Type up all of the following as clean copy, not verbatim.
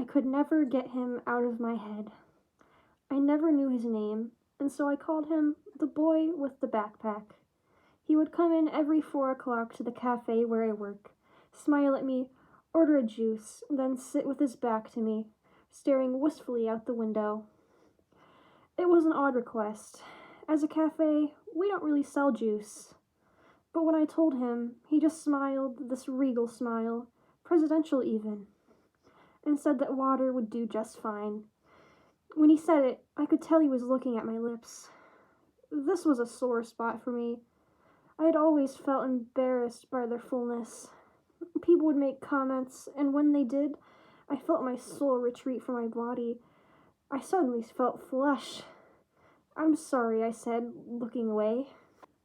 could never get him out of my head. I never knew his name, and so I called him the boy with the backpack. He would come in every 4 o'clock to the cafe where I work, smile at me, order a juice, then sit with his back to me, staring wistfully out the window. It was an odd request. As a cafe, we don't really sell juice. But when I told him, he just smiled this regal smile, presidential even, and said that water would do just fine. When he said it, I could tell he was looking at my lips. This was a sore spot for me. I had always felt embarrassed by their fullness. People would make comments, and when they did, I felt my soul retreat from my body. I suddenly felt flesh. I'm sorry, I said, looking away.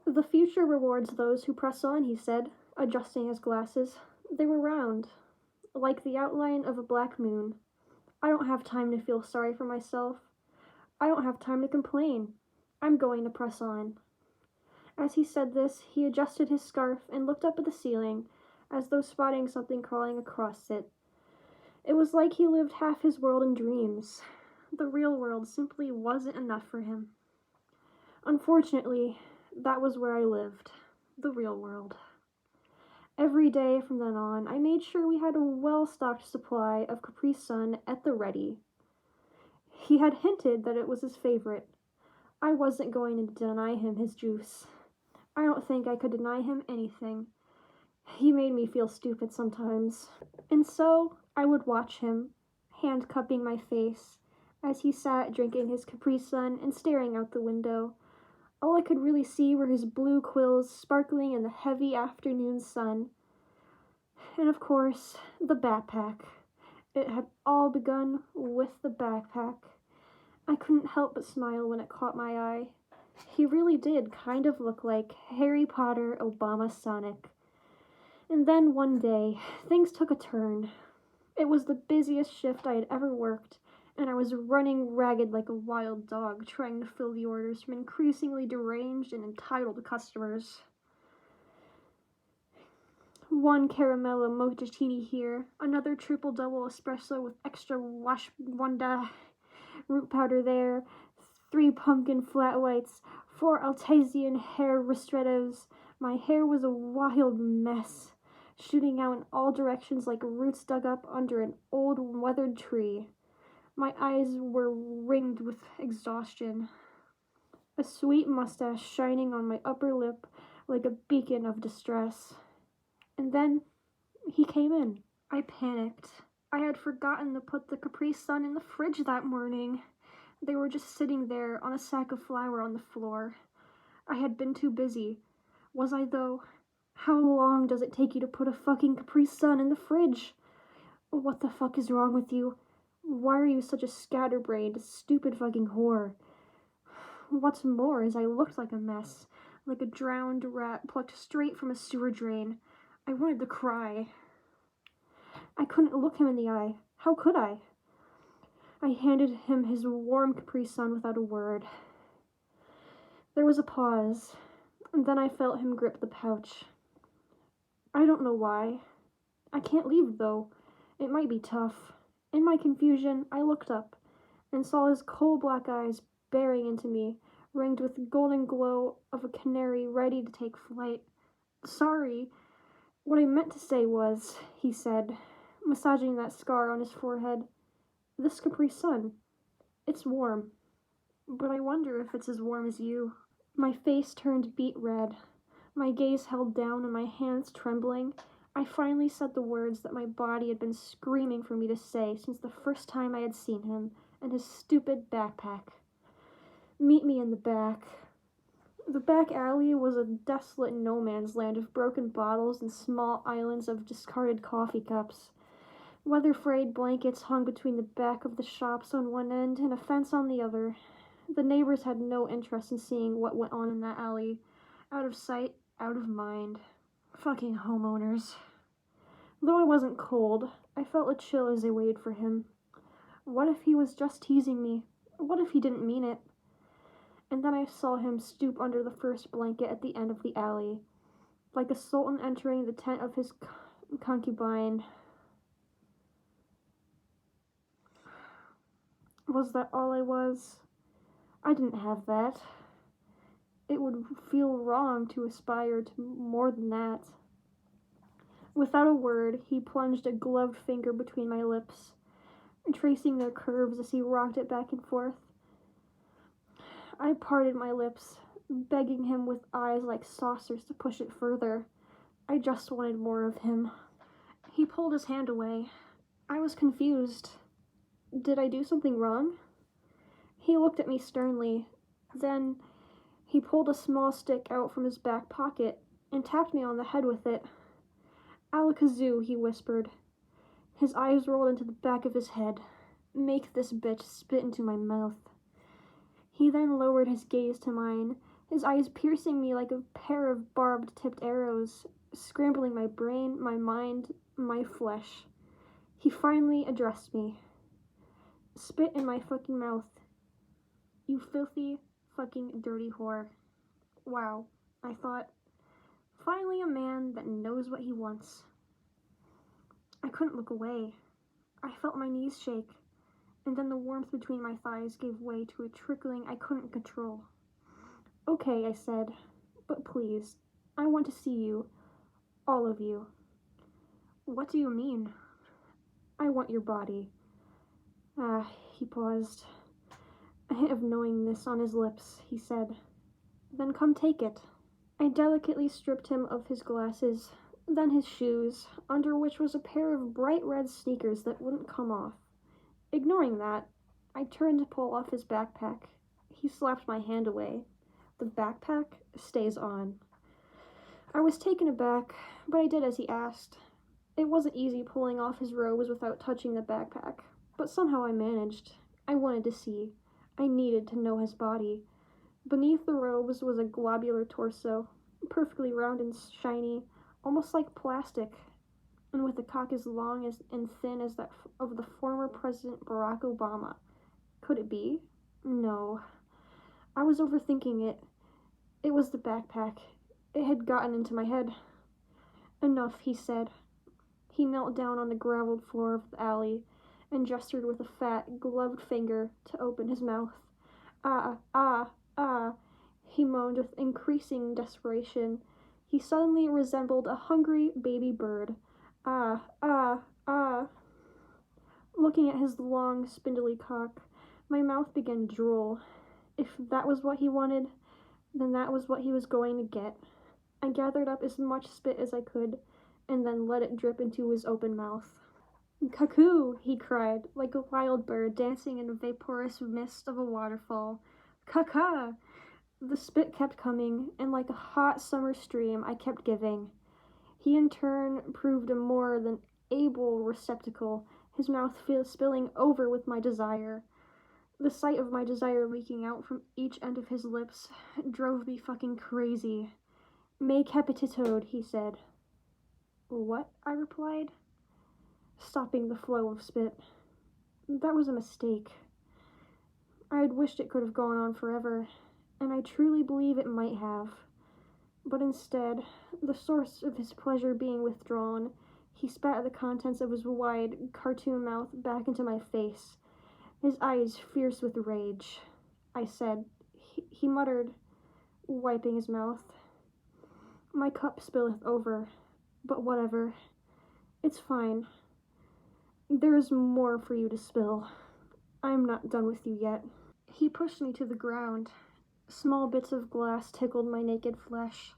The future rewards those who press on, he said, adjusting his glasses. They were round, like the outline of a black moon. I don't have time to feel sorry for myself. I don't have time to complain. I'm going to press on. As he said this, he adjusted his scarf and looked up at the ceiling, as though spotting something crawling across it. It was like he lived half his world in dreams. The real world simply wasn't enough for him. Unfortunately, that was where I lived. The real world. Every day from then on, I made sure we had a well-stocked supply of Capri Sun at the ready. He had hinted that it was his favorite. I wasn't going to deny him his juice. I don't think I could deny him anything. He made me feel stupid sometimes. And so, I would watch him, hand cupping my face, as he sat drinking his Capri Sun and staring out the window. All I could really see were his blue quills sparkling in the heavy afternoon sun. And of course, the backpack. It had all begun with the backpack. I couldn't help but smile when it caught my eye. He really did kind of look like Harry Potter Obama Sonic. And then one day, things took a turn. It was the busiest shift I had ever worked, and I was running ragged like a wild dog, trying to fill the orders from increasingly deranged and entitled customers. One caramel mochaccini here, another triple-double espresso with extra ashwagandha root powder there, 3 pumpkin flat whites, 4 Altasian hair ristrettos. My hair was a wild mess, shooting out in all directions like roots dug up under an old weathered tree. My eyes were ringed with exhaustion. A sweet mustache shining on my upper lip like a beacon of distress. And then he came in. I panicked. I had forgotten to put the Capri Sun in the fridge that morning. They were just sitting there on a sack of flour on the floor. I had been too busy. Was I, though? How long does it take you to put a fucking Capri Sun in the fridge? What the fuck is wrong with you? Why are you such a scatterbrained, stupid fucking whore? What's more is I looked like a mess, like a drowned rat plucked straight from a sewer drain. I wanted to cry. I couldn't look him in the eye. How could I? I handed him his warm Capri Sun without a word. There was a pause, and then I felt him grip the pouch. I don't know why. I can't leave, though. It might be tough. In my confusion, I looked up and saw his coal black eyes bearing into me, ringed with the golden glow of a canary ready to take flight. Sorry. What I meant to say was, he said, massaging that scar on his forehead, this Capri Sun. It's warm. But I wonder if it's as warm as you. My face turned beet red, my gaze held down and my hands trembling. I finally said the words that my body had been screaming for me to say since the first time I had seen him and his stupid backpack. Meet me in the back. The back alley was a desolate no-man's land of broken bottles and small islands of discarded coffee cups. Weather-frayed blankets hung between the back of the shops on one end and a fence on the other. The neighbors had no interest in seeing what went on in that alley. Out of sight, out of mind. Fucking homeowners. Though I wasn't cold, I felt a chill as I waited for him. What if he was just teasing me? What if he didn't mean it? And then I saw him stoop under the first blanket at the end of the alley, like a sultan entering the tent of his concubine. Was that all I was? I didn't have that. It would feel wrong to aspire to more than that. Without a word, he plunged a gloved finger between my lips, tracing their curves as he rocked it back and forth. I parted my lips, begging him with eyes like saucers to push it further. I just wanted more of him. He pulled his hand away. I was confused. Did I do something wrong? He looked at me sternly. Then he pulled a small stick out from his back pocket and tapped me on the head with it. "Alakazoo," he whispered. His eyes rolled into the back of his head. "Make this bitch spit into my mouth." He then lowered his gaze to mine, his eyes piercing me like a pair of barbed-tipped arrows, scrambling my brain, my mind, my flesh. He finally addressed me. "Spit in my fucking mouth. You filthy, fucking dirty whore." Wow, I thought. Finally a man that knows what he wants. I couldn't look away. I felt my knees shake, and then the warmth between my thighs gave way to a trickling I couldn't control. "Okay," I said, "but please, I want to see you. All of you." "What do you mean?" "I want your body." He paused. A hint of knowingness on his lips, he said, "Then come take it." I delicately stripped him of his glasses, then his shoes, under which was a pair of bright red sneakers that wouldn't come off. Ignoring that, I turned to pull off his backpack. He slapped my hand away. "The backpack stays on." I was taken aback, but I did as he asked. It wasn't easy pulling off his robes without touching the backpack, but somehow I managed. I wanted to see. I needed to know his body. Beneath the robes was a globular torso, perfectly round and shiny, almost like plastic, and with a cock as long and thin as that of the former President Barack Obama. Could it be? No. I was overthinking it. It was the backpack. It had gotten into my head. "Enough," he said. He knelt down on the graveled floor of the alley and gestured with a fat, gloved finger to open his mouth. "Ah, ah, ah," he moaned with increasing desperation. He suddenly resembled a hungry baby bird. "Ah, ah, ah." Looking at his long, spindly cock, my mouth began to drool. If that was what he wanted, then that was what he was going to get. I gathered up as much spit as I could, and then let it drip into his open mouth. "Cuckoo!" he cried, like a wild bird dancing in a vaporous mist of a waterfall. "Caca!" The spit kept coming, and like a hot summer stream, I kept giving. He in turn proved a more than able receptacle, his mouth spilling over with my desire. The sight of my desire leaking out from each end of his lips drove me fucking crazy. "Me capititoad," he said. "What?" I replied, stopping the flow of spit. That was a mistake. I had wished it could have gone on forever, and I truly believe it might have. But instead, the source of his pleasure being withdrawn, he spat the contents of his wide, cartoon mouth back into my face, his eyes fierce with rage. I said, he muttered, wiping his mouth, "My cup spilleth over, but whatever. It's fine. There is more for you to spill. I'm not done with you yet." He pushed me to the ground. Small bits of glass tickled my naked flesh.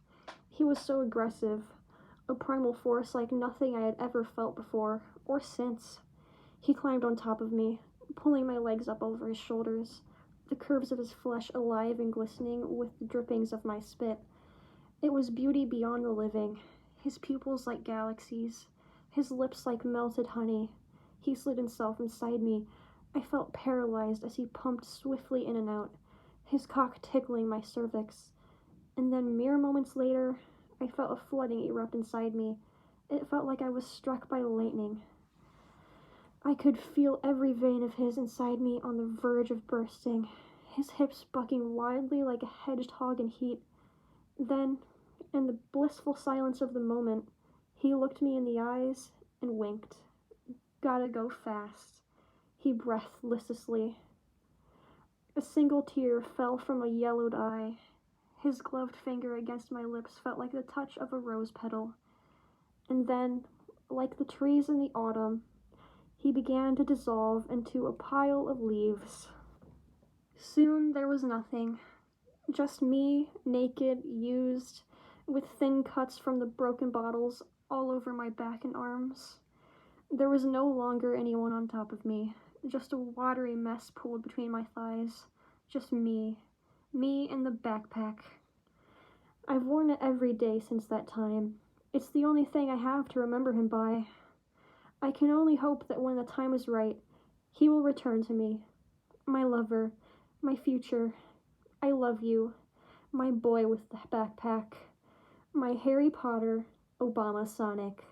He was so aggressive, a primal force like nothing I had ever felt before, or since. He climbed on top of me, pulling my legs up over his shoulders, the curves of his flesh alive and glistening with the drippings of my spit. It was beauty beyond the living, his pupils like galaxies, his lips like melted honey. He slid himself inside me. I felt paralyzed as he pumped swiftly in and out, his cock tickling my cervix. And then, mere moments later, I felt a flooding erupt inside me. It felt like I was struck by lightning. I could feel every vein of his inside me on the verge of bursting, his hips bucking wildly like a hedgehog in heat. Then, in the blissful silence of the moment, he looked me in the eyes and winked. "Gotta go fast," he breathed listlessly. A single tear fell from a yellowed eye. His gloved finger against my lips felt like the touch of a rose petal. And then, like the trees in the autumn, he began to dissolve into a pile of leaves. Soon there was nothing. Just me, naked, used, with thin cuts from the broken bottles all over my back and arms. There was no longer anyone on top of me, just a watery mess pooled between my thighs. Just me. Me and the backpack. I've worn it every day since that time. It's the only thing I have to remember him by. I can only hope that when the time is right, he will return to me. My lover, my future. I love you, my boy with the backpack, my Harry Potter Obama Sonic.